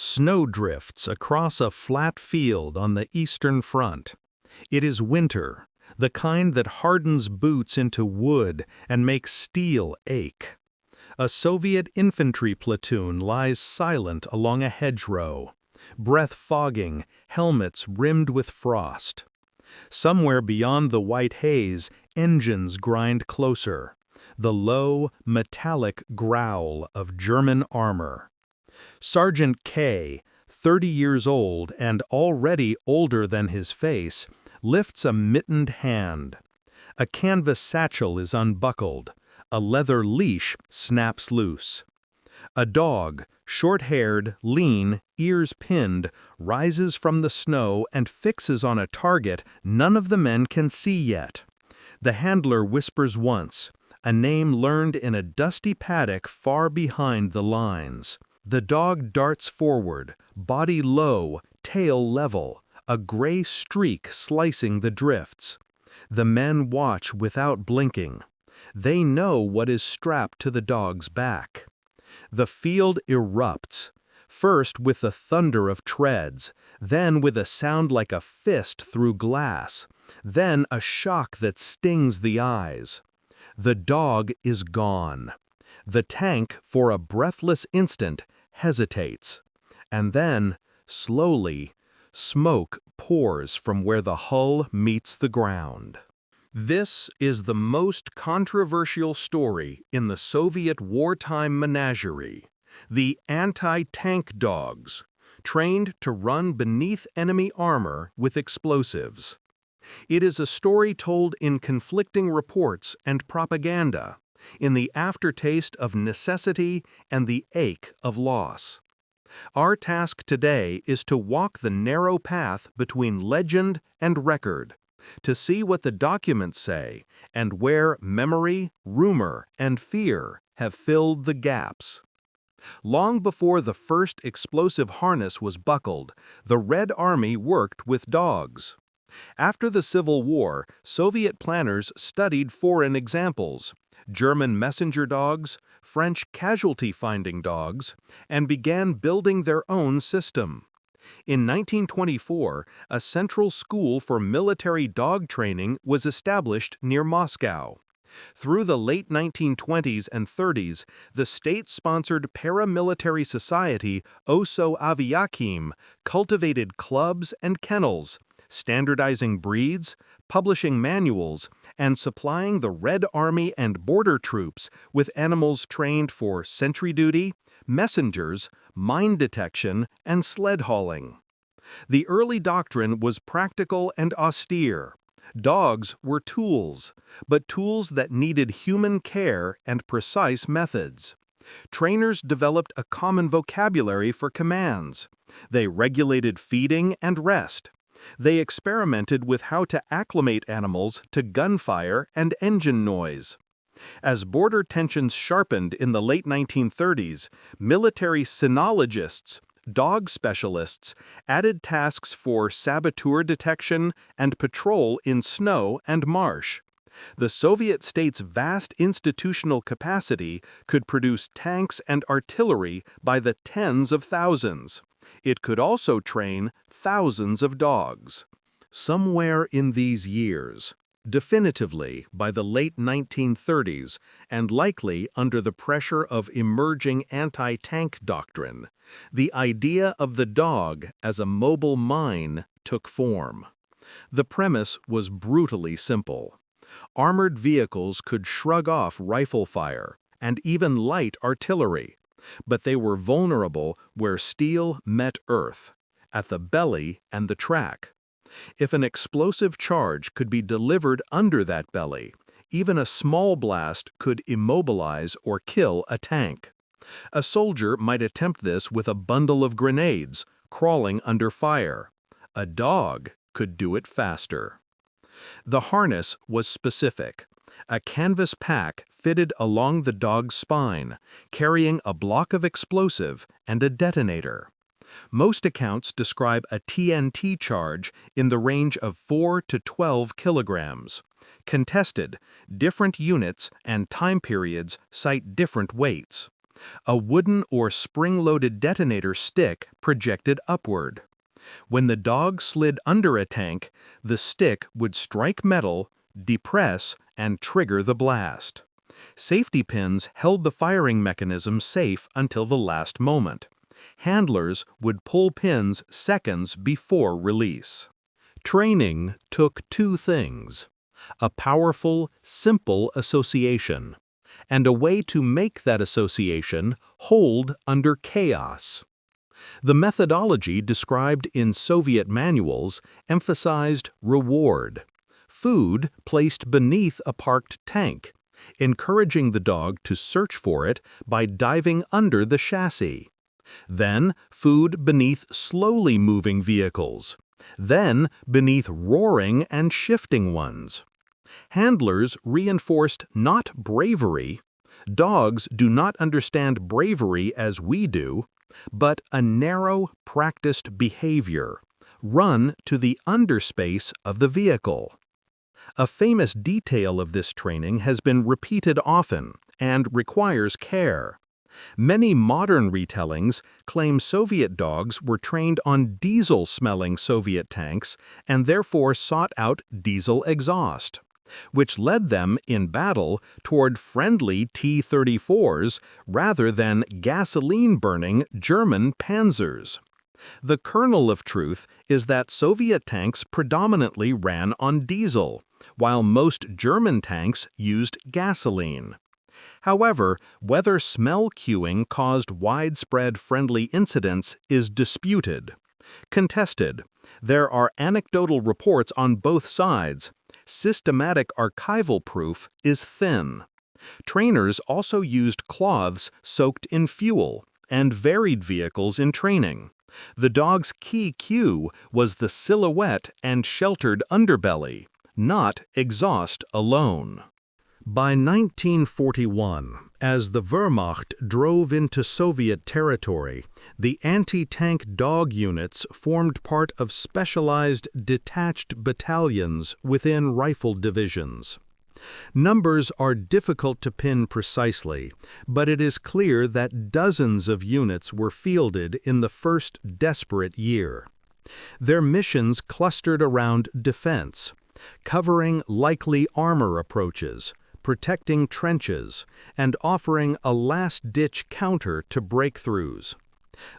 Snow drifts across a flat field on the Eastern Front. It is winter, the kind that hardens boots into wood and makes steel ache. A Soviet infantry platoon lies silent along a hedgerow, breath fogging, helmets rimmed with frost. Somewhere beyond the white haze, engines grind closer, the low, metallic growl of German armor. Sergeant K, 30 years old and already older than his face, lifts a mittened hand. A canvas satchel is unbuckled. A leather leash snaps loose. A dog, short-haired, lean, ears pinned, rises from the snow and fixes on a target none of the men can see yet. The handler whispers once, a name learned in a dusty paddock far behind the lines. The dog darts forward, body low, tail level, a gray streak slicing the drifts. The men watch without blinking. They know what is strapped to the dog's back. The field erupts, first with the thunder of treads, then with a sound like a fist through glass, then a shock that stings the eyes. The dog is gone. The tank, for a breathless instant, hesitates. And then, slowly, smoke pours from where the hull meets the ground. This is the most controversial story in the Soviet wartime menagerie, the anti-tank dogs, trained to run beneath enemy armor with explosives. It is a story told in conflicting reports and propaganda, in the aftertaste of necessity and the ache of loss. Our task today is to walk the narrow path between legend and record, to see what the documents say and where memory, rumor, and fear have filled the gaps. Long before the first explosive harness was buckled, the Red Army worked with dogs. After the Civil War, Soviet planners studied foreign examples, German messenger dogs, French casualty-finding dogs, and began building their own system. In 1924, a central school for military dog training was established near Moscow. Through the late 1920s and 30s, the state-sponsored paramilitary society OSOAVIAKhIM cultivated clubs and kennels, standardizing breeds, publishing manuals, and supplying the Red Army and border troops with animals trained for sentry duty, messengers, mine detection, and sled hauling. The early doctrine was practical and austere. Dogs were tools, but tools that needed human care and precise methods. Trainers developed a common vocabulary for commands. They regulated feeding and rest. They experimented with how to acclimate animals to gunfire and engine noise. As border tensions sharpened in the late 1930s, military cynologists, dog specialists, added tasks for saboteur detection and patrol in snow and marsh. The Soviet state's vast institutional capacity could produce tanks and artillery by the tens of thousands. It could also train thousands of dogs. Somewhere in these years, definitively by the late 1930s, and likely under the pressure of emerging anti-tank doctrine, the idea of the dog as a mobile mine took form. The premise was brutally simple. Armored vehicles could shrug off rifle fire and even light artillery, but they were vulnerable where steel met earth, at the belly and the track. If an explosive charge could be delivered under that belly, even a small blast could immobilize or kill a tank. A soldier might attempt this with a bundle of grenades, crawling under fire. A dog could do it faster. The harness was specific. A canvas pack fitted along the dog's spine, carrying a block of explosive and a detonator. Most accounts describe a TNT charge in the range of 4 to 12 kilograms. Contested, different units and time periods cite different weights. A wooden or spring-loaded detonator stick projected upward. When the dog slid under a tank, the stick would strike metal, depress, and trigger the blast. Safety pins held the firing mechanism safe until the last moment. Handlers would pull pins seconds before release. Training took two things: a powerful, simple association, and a way to make that association hold under chaos. The methodology described in Soviet manuals emphasized reward. Food placed beneath a parked tank, encouraging the dog to search for it by diving under the chassis. Then food beneath slowly moving vehicles. Then beneath roaring and shifting ones. Handlers reinforced not bravery. Dogs do not understand bravery as we do, but a narrow, practiced behavior, run to the underspace of the vehicle. A famous detail of this training has been repeated often and requires care. Many modern retellings claim Soviet dogs were trained on diesel-smelling Soviet tanks and therefore sought out diesel exhaust, which led them in battle toward friendly T-34s rather than gasoline-burning German Panzers. The kernel of truth is that Soviet tanks predominantly ran on diesel, while most German tanks used gasoline. However, whether smell cueing caused widespread friendly incidents is disputed. Contested. There are anecdotal reports on both sides. Systematic archival proof is thin. Trainers also used cloths soaked in fuel and varied vehicles in training. The dog's key cue was the silhouette and sheltered underbelly, not exhaust alone. By 1941, as the Wehrmacht drove into Soviet territory, the anti-tank dog units formed part of specialized detached battalions within rifle divisions. Numbers are difficult to pin precisely, but it is clear that dozens of units were fielded in the first desperate year. Their missions clustered around defense, covering likely armor approaches, protecting trenches, and offering a last-ditch counter to breakthroughs.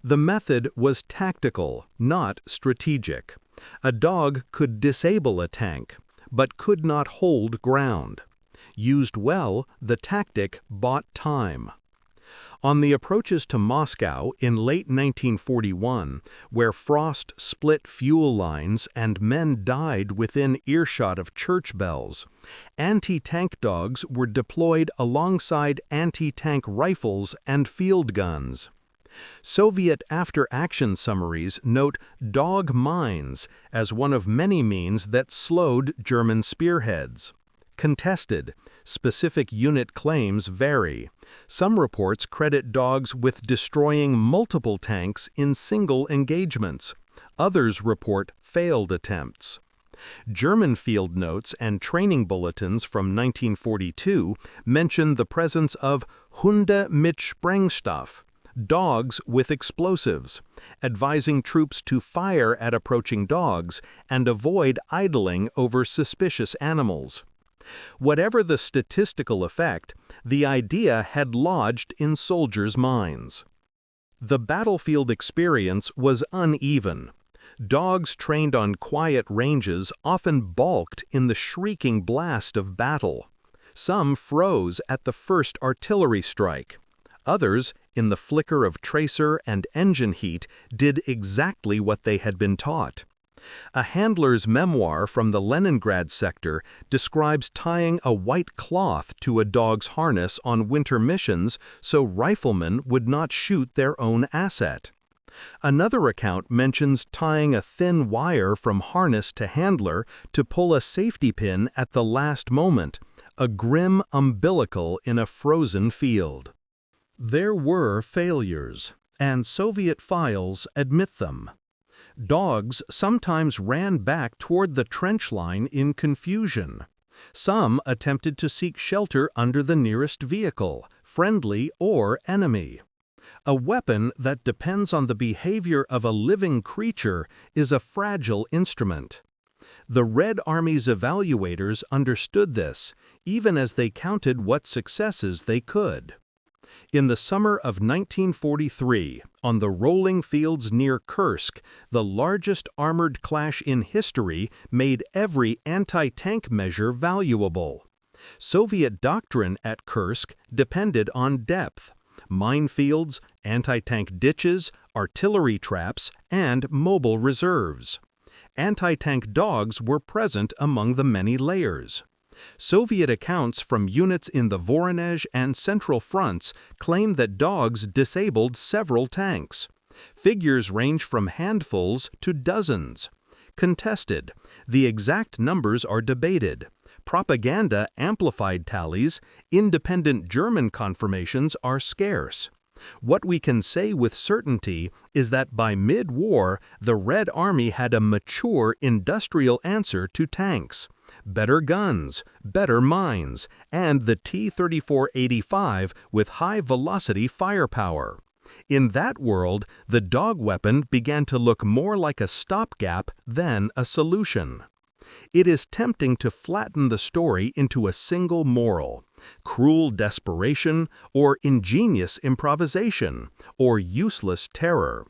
The method was tactical, not strategic. A dog could disable a tank, but could not hold ground. Used well, the tactic bought time. On the approaches to Moscow in late 1941, where frost split fuel lines and men died within earshot of church bells, anti-tank dogs were deployed alongside anti-tank rifles and field guns. Soviet after-action summaries note dog mines as one of many means that slowed German spearheads. Contested. Specific unit claims vary. Some reports credit dogs with destroying multiple tanks in single engagements. Others report failed attempts. German field notes and training bulletins from 1942 mention the presence of Hunde mit Sprengstoff, dogs with explosives, advising troops to fire at approaching dogs and avoid idling over suspicious animals. Whatever the statistical effect, the idea had lodged in soldiers' minds. The battlefield experience was uneven. Dogs trained on quiet ranges often balked in the shrieking blast of battle. Some froze at the first artillery strike. Others, in the flicker of tracer and engine heat, did exactly what they had been taught. A handler's memoir from the Leningrad sector describes tying a white cloth to a dog's harness on winter missions so riflemen would not shoot their own asset. Another account mentions tying a thin wire from harness to handler to pull a safety pin at the last moment, a grim umbilical in a frozen field. There were failures, and Soviet files admit them. Dogs sometimes ran back toward the trench line in confusion. Some attempted to seek shelter under the nearest vehicle, friendly or enemy. A weapon that depends on the behavior of a living creature is a fragile instrument. The Red Army's evaluators understood this, even as they counted what successes they could. In the summer of 1943, on the rolling fields near Kursk, the largest armored clash in history made every anti-tank measure valuable. Soviet doctrine at Kursk depended on depth: minefields, anti-tank ditches, artillery traps, and mobile reserves. Anti-tank dogs were present among the many layers. Soviet accounts from units in the Voronezh and Central fronts claim that dogs disabled several tanks. Figures range from handfuls to dozens. Contested, the exact numbers are debated. Propaganda amplified tallies, independent German confirmations are scarce. What we can say with certainty is that by mid-war, the Red Army had a mature industrial answer to tanks: better guns, better mines, and the T-34-85 with high-velocity firepower. In that world, the dog weapon began to look more like a stopgap than a solution. It is tempting to flatten the story into a single moral: cruel desperation, or ingenious improvisation, or useless terror.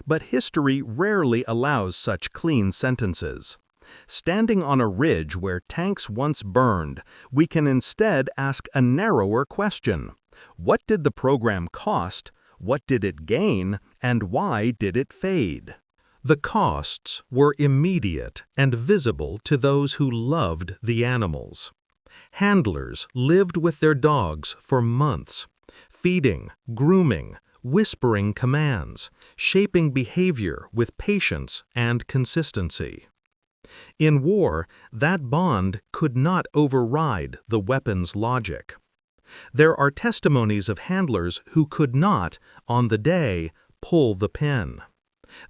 But history rarely allows such clean sentences. Standing on a ridge where tanks once burned, we can instead ask a narrower question: what did the program cost, what did it gain, and why did it fade? The costs were immediate and visible to those who loved the animals. Handlers lived with their dogs for months, feeding, grooming, whispering commands, shaping behavior with patience and consistency. In war, that bond could not override the weapon's logic. There are testimonies of handlers who could not, on the day, pull the pin.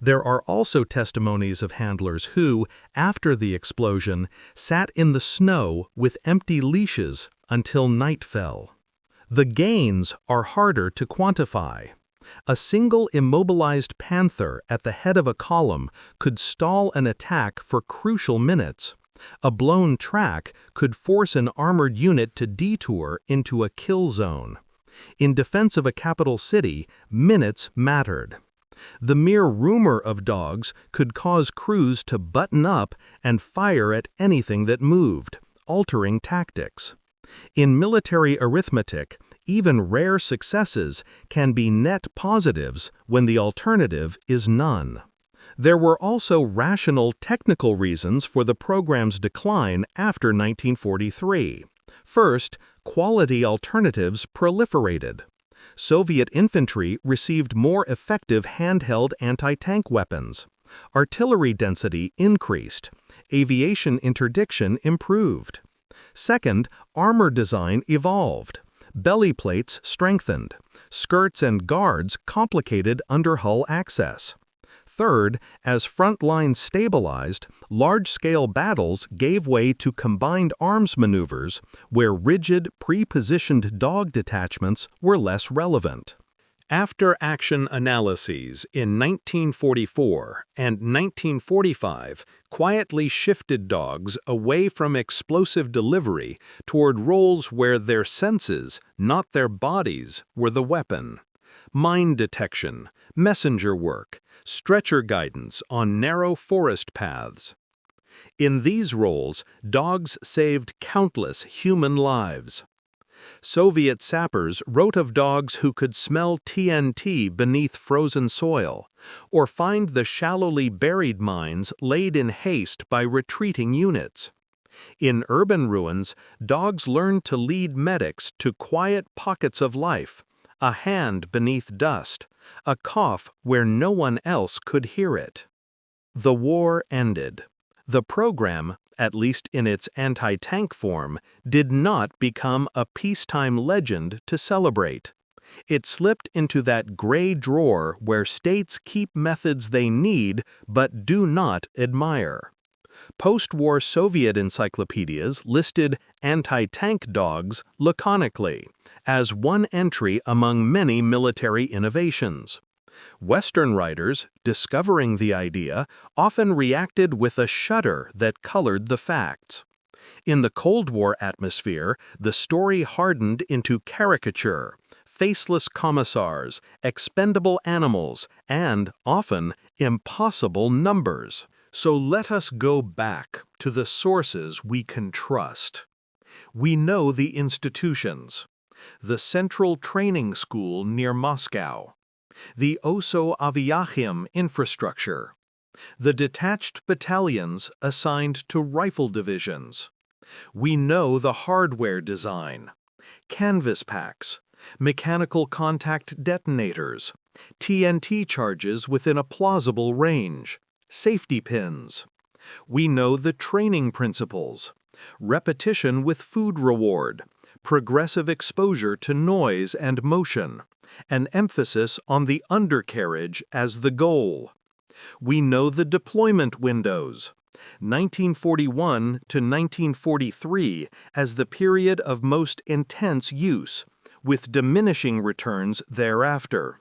There are also testimonies of handlers who, after the explosion, sat in the snow with empty leashes until night fell. The gains are harder to quantify. A single immobilized panther at the head of a column could stall an attack for crucial minutes. A blown track could force an armored unit to detour into a kill zone. In defense of a capital city, minutes mattered. The mere rumor of dogs could cause crews to button up and fire at anything that moved, altering tactics. In military arithmetic, even rare successes can be net positives when the alternative is none. There were also rational technical reasons for the program's decline after 1943. First, quality alternatives proliferated. Soviet infantry received more effective handheld anti-tank weapons. Artillery density increased. Aviation interdiction improved. Second, armor design evolved. Belly plates strengthened. Skirts and guards complicated under-hull access. Third, as front lines stabilized, large-scale battles gave way to combined arms maneuvers where rigid, pre-positioned dog detachments were less relevant. After-action analyses in 1944 and 1945 quietly shifted dogs away from explosive delivery toward roles where their senses, not their bodies, were the weapon. Mine detection, messenger work, stretcher guidance on narrow forest paths. In these roles, dogs saved countless human lives. Soviet sappers wrote of dogs who could smell TNT beneath frozen soil, or find the shallowly buried mines laid in haste by retreating units. In urban ruins, dogs learned to lead medics to quiet pockets of life: a hand beneath dust, a cough where no one else could hear it. The war ended. The program, at least in its anti-tank form, did not become a peacetime legend to celebrate. It slipped into that gray drawer where states keep methods they need but do not admire. Post-war Soviet encyclopedias listed anti-tank dogs laconically as one entry among many military innovations. Western writers, discovering the idea, often reacted with a shudder that colored the facts. In the Cold War atmosphere, the story hardened into caricature, faceless commissars, expendable animals, and, often, impossible numbers. So let us go back to the sources we can trust. We know the institutions: the Central Training School near Moscow, the OSOAVIAKhIM infrastructure, the detached battalions assigned to rifle divisions. We know the hardware design: canvas packs, mechanical contact detonators, TNT charges within a plausible range, safety pins. We know the training principles: repetition with food reward, progressive exposure to noise and motion, an emphasis on the undercarriage as the goal. We know the deployment windows: 1941 to 1943 as the period of most intense use, with diminishing returns thereafter.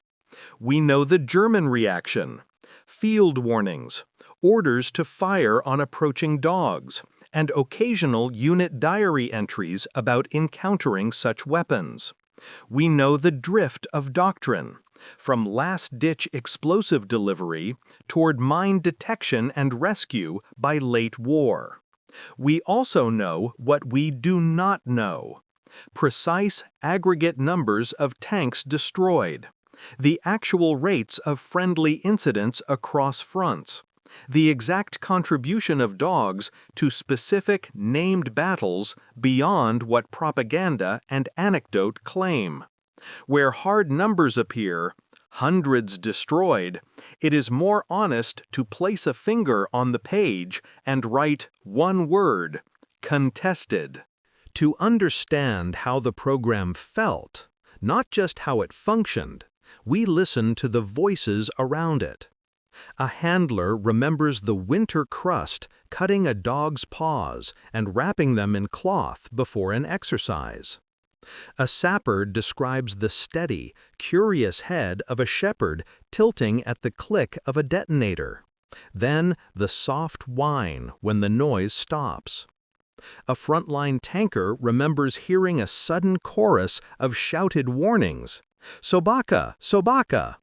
We know the German reaction: field warnings, orders to fire on approaching dogs, and occasional unit diary entries about encountering such weapons. We know the drift of doctrine, from last-ditch explosive delivery toward mine detection and rescue by late war. We also know what we do not know: precise aggregate numbers of tanks destroyed, the actual rates of friendly incidents across fronts, the exact contribution of dogs to specific named battles beyond what propaganda and anecdote claim. Where hard numbers appear, hundreds destroyed, it is more honest to place a finger on the page and write one word: contested. To understand how the program felt, not just how it functioned, we listen to the voices around it. A handler remembers the winter crust cutting a dog's paws and wrapping them in cloth before an exercise. A sapper describes the steady, curious head of a shepherd tilting at the click of a detonator, then the soft whine when the noise stops. A frontline tanker remembers hearing a sudden chorus of shouted warnings, "Sobaka! Sobaka!"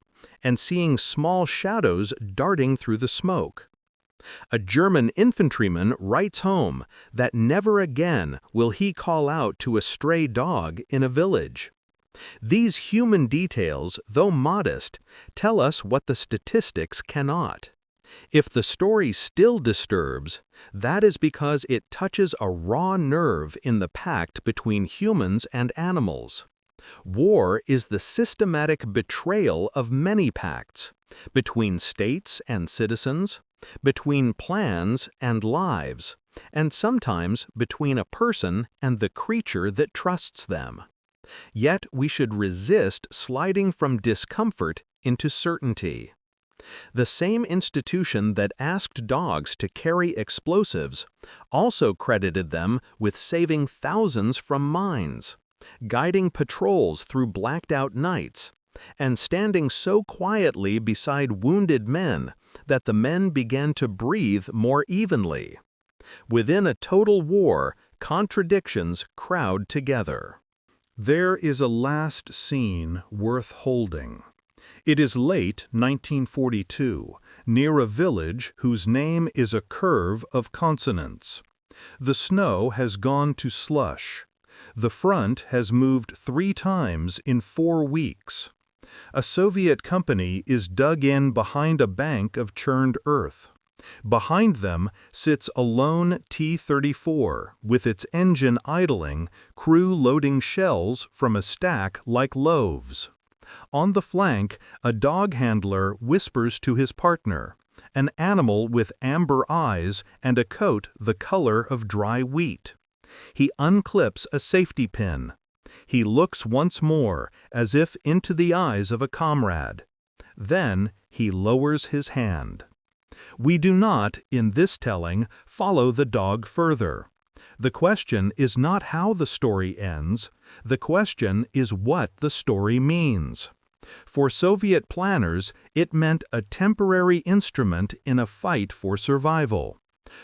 and seeing small shadows darting through the smoke. A German infantryman writes home that never again will he call out to a stray dog in a village. These human details, though modest, tell us what the statistics cannot. If the story still disturbs, that is because it touches a raw nerve in the pact between humans and animals. War is the systematic betrayal of many pacts, between states and citizens, between plans and lives, and sometimes between a person and the creature that trusts them. Yet we should resist sliding from discomfort into certainty. The same institution that asked dogs to carry explosives also credited them with saving thousands from mines, guiding patrols through blacked-out nights, and standing so quietly beside wounded men that the men began to breathe more evenly. Within a total war, contradictions crowd together. There is a last scene worth holding. It is late 1942, near a village whose name is a curve of consonants. The snow has gone to slush. The front has moved 3 times in 4 weeks. A Soviet company is dug in behind a bank of churned earth. Behind them sits a lone T-34 with its engine idling, crew loading shells from a stack like loaves. On the flank, a dog handler whispers to his partner, an animal with amber eyes and a coat the color of dry wheat. He unclips a safety pin. He looks once more, as if into the eyes of a comrade. Then he lowers his hand. We do not, in this telling, follow the dog further. The question is not how the story ends, the question is what the story means. For Soviet planners, it meant a temporary instrument in a fight for survival.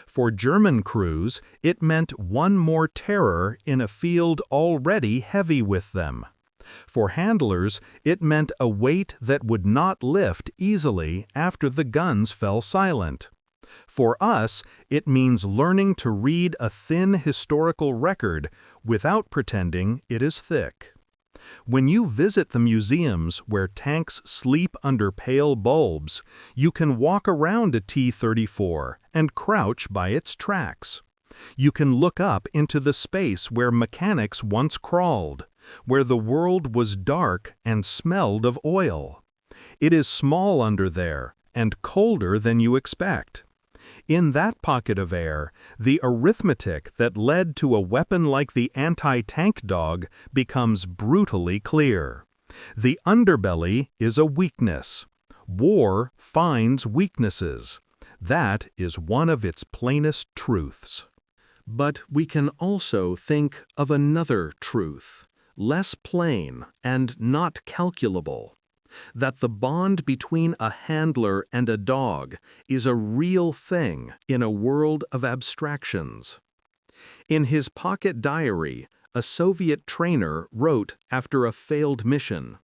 For German crews, it meant one more terror in a field already heavy with them. For handlers, it meant a weight that would not lift easily after the guns fell silent. For us, it means learning to read a thin historical record without pretending it is thick. When you visit the museums where tanks sleep under pale bulbs, you can walk around a T-34 and crouch by its tracks. You can look up into the space where mechanics once crawled, where the world was dark and smelled of oil. It is small under there and colder than you expect. In that pocket of air, the arithmetic that led to a weapon like the anti-tank dog becomes brutally clear. The underbelly is a weakness. War finds weaknesses. That is one of its plainest truths. But we can also think of another truth, less plain and not calculable. That the bond between a handler and a dog is a real thing in a world of abstractions. In his pocket diary, a Soviet trainer wrote after a failed mission,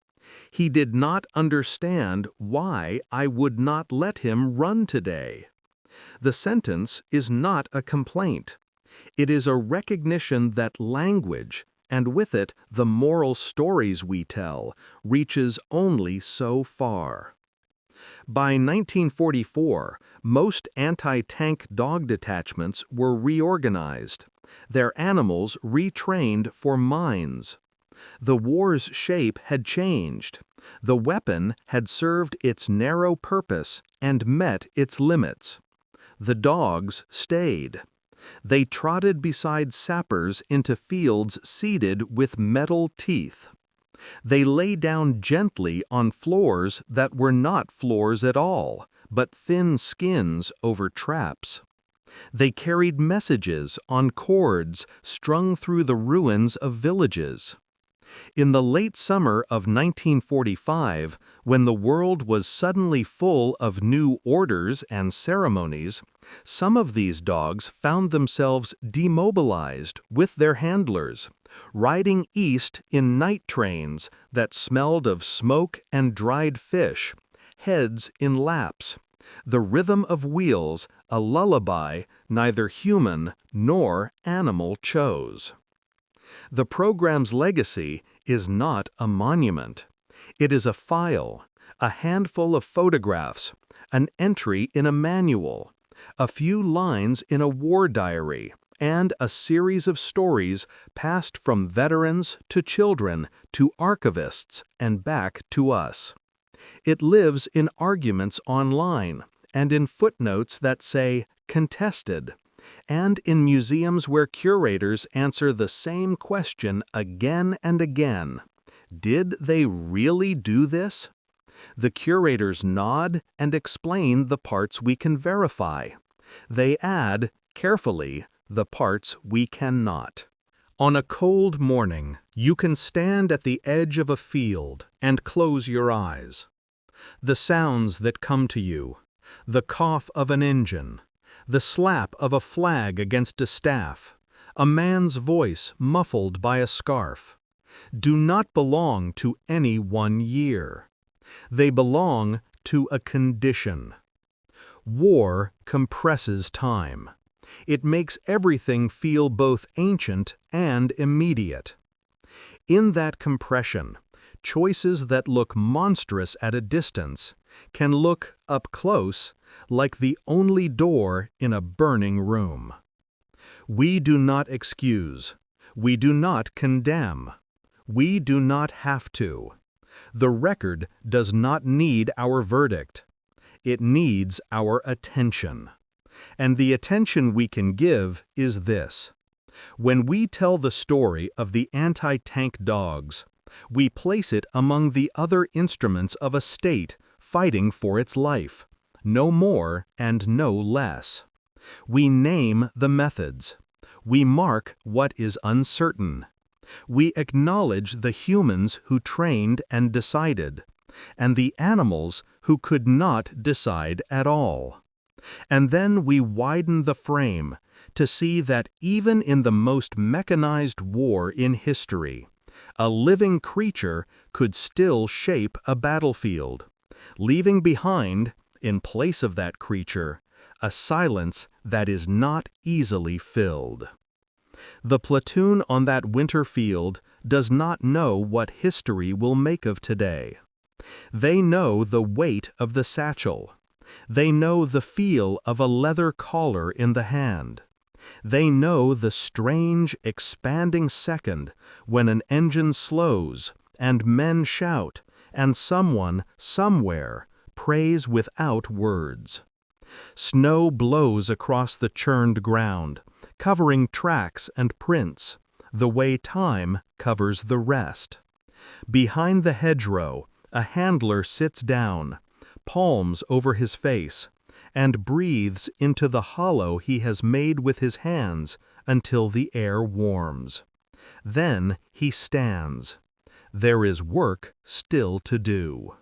"He did not understand why I would not let him run today." The sentence is not a complaint. It is a recognition that language, and with it the moral stories we tell, reaches only so far. By 1944, most anti-tank dog detachments were reorganized, their animals retrained for mines. The war's shape had changed. The weapon had served its narrow purpose and met its limits. The dogs stayed. They trotted beside sappers into fields seeded with metal teeth. They lay down gently on floors that were not floors at all, but thin skins over traps. They carried messages on cords strung through the ruins of villages. In the late summer of 1945, when the world was suddenly full of new orders and ceremonies, some of these dogs found themselves demobilized with their handlers, riding east in night trains that smelled of smoke and dried fish, heads in laps, the rhythm of wheels, a lullaby neither human nor animal chose. The program's legacy is not a monument. It is a file, a handful of photographs, an entry in a manual, a few lines in a war diary, and a series of stories passed from veterans to children to archivists and back to us. It lives in arguments online and in footnotes that say "contested," and in museums where curators answer the same question again and again. Did they really do this? The curators nod and explain the parts we can verify. They add, carefully, the parts we cannot. On a cold morning, you can stand at the edge of a field and close your eyes. The sounds that come to you, the cough of an engine, the slap of a flag against a staff, a man's voice muffled by a scarf, do not belong to any one year. They belong to a condition. War compresses time. It makes everything feel both ancient and immediate. In that compression, choices that look monstrous at a distance can look, up close, like the only door in a burning room. We do not excuse. We do not condemn. We do not have to. The record does not need our verdict. It needs our attention. And the attention we can give is this. When we tell the story of the anti-tank dogs, we place it among the other instruments of a state fighting for its life, no more and no less. We name the methods. We mark what is uncertain. We acknowledge the humans who trained and decided, and the animals who could not decide at all. And then we widen the frame to see that even in the most mechanized war in history, a living creature could still shape a battlefield, leaving behind, in place of that creature, a silence that is not easily filled. The platoon on that winter field does not know what history will make of today. They know the weight of the satchel. They know the feel of a leather collar in the hand. They know the strange, expanding second when an engine slows, and men shout, and someone, somewhere, prays without words. Snow blows across the churned ground, covering tracks and prints, the way time covers the rest. Behind the hedgerow, a handler sits down, palms over his face, and breathes into the hollow he has made with his hands until the air warms. Then he stands. There is work still to do.